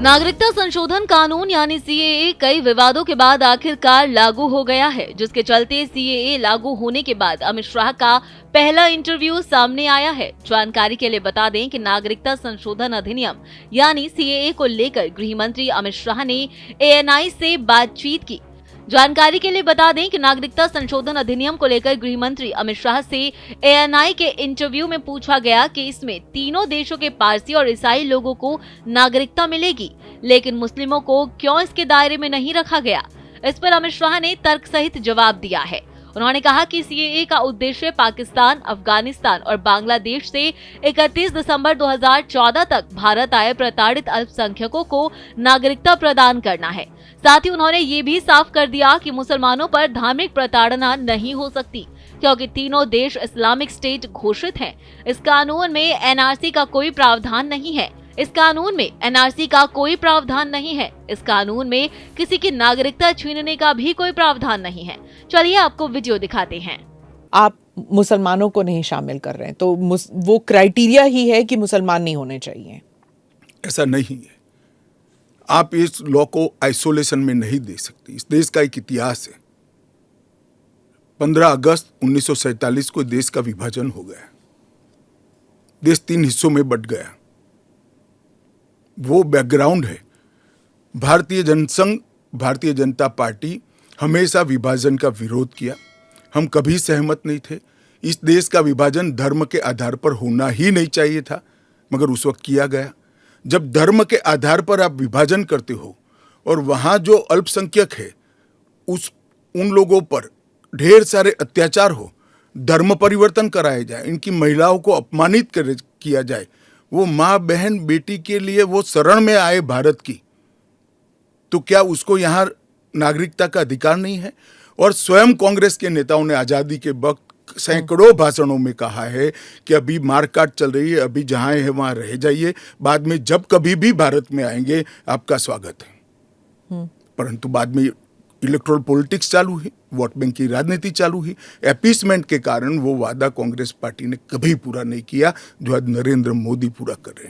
नागरिकता संशोधन कानून यानी सीएए कई विवादों के बाद आखिरकार लागू हो गया है, जिसके चलते सीएए लागू होने के बाद अमित शाह का पहला इंटरव्यू सामने आया है। जानकारी के लिए बता दें कि नागरिकता संशोधन अधिनियम यानी सीएए को लेकर गृह मंत्री अमित शाह ने एएनआई से बातचीत की। जानकारी के लिए बता दें कि नागरिकता संशोधन अधिनियम को लेकर गृह मंत्री अमित शाह से एएनआई के इंटरव्यू में पूछा गया कि इसमें तीनों देशों के पारसी और ईसाई लोगों को नागरिकता मिलेगी, लेकिन मुस्लिमों को क्यों इसके दायरे में नहीं रखा गया। इस पर अमित शाह ने तर्क सहित जवाब दिया है। उन्होंने कहा कि सीएए का उद्देश्य पाकिस्तान, अफगानिस्तान और बांग्लादेश से 31 दिसंबर 2014 तक भारत आए प्रताड़ित अल्पसंख्यकों को नागरिकता प्रदान करना है। साथ ही उन्होंने ये भी साफ कर दिया कि मुसलमानों पर धार्मिक प्रताड़ना नहीं हो सकती, क्योंकि तीनों देश इस्लामिक स्टेट घोषित हैं। इस कानून में एनआरसी का कोई प्रावधान नहीं है। इस कानून में किसी की नागरिकता छीनने का भी कोई प्रावधान नहीं है। चलिए आपको वीडियो दिखाते हैं। आप मुसलमानों को नहीं शामिल कर रहे हैं, तो वो क्राइटेरिया ही है कि मुसलमान नहीं होने चाहिए। ऐसा नहीं है। आप इस लॉ को आइसोलेशन में नहीं दे सकते। इस देश का एक इतिहास है। 15 अगस्त 1947 को देश का विभाजन हो गया। देश 3 हिस्सों में बंट गया। वो बैकग्राउंड है। भारतीय जनसंघ, भारतीय जनता पार्टी हमेशा विभाजन का विरोध किया। हम कभी सहमत नहीं थे। इस देश का विभाजन धर्म के आधार पर होना ही नहीं चाहिए था, मगर उस वक्त किया गया। जब धर्म के आधार पर आप विभाजन करते हो और वहाँ जो अल्पसंख्यक है उन लोगों पर ढेर सारे अत्याचार हो, धर्म परिवर्तन कराए जाए, इनकी महिलाओं को अपमानित किया जाए, वो माँ बहन बेटी के लिए वो शरण में आए भारत की, तो क्या उसको यहाँ नागरिकता का अधिकार नहीं है? और स्वयं कांग्रेस के नेताओं ने आज़ादी के वक्त सैकड़ों भाषणों में कहा है कि अभी मारकाट चल रही है, अभी जहाँ है वहाँ रह जाइए, बाद में जब कभी भी भारत में आएंगे आपका स्वागत है। परंतु बाद में इलेक्टोरल पॉलिटिक्स चालू हुई, वोट बैंक की राजनीति चालू हुई। एपीसमेंट के कारण वो वादा कांग्रेस पार्टी ने कभी पूरा नहीं किया, जो आज नरेंद्र मोदी पूरा कर रहे हैं।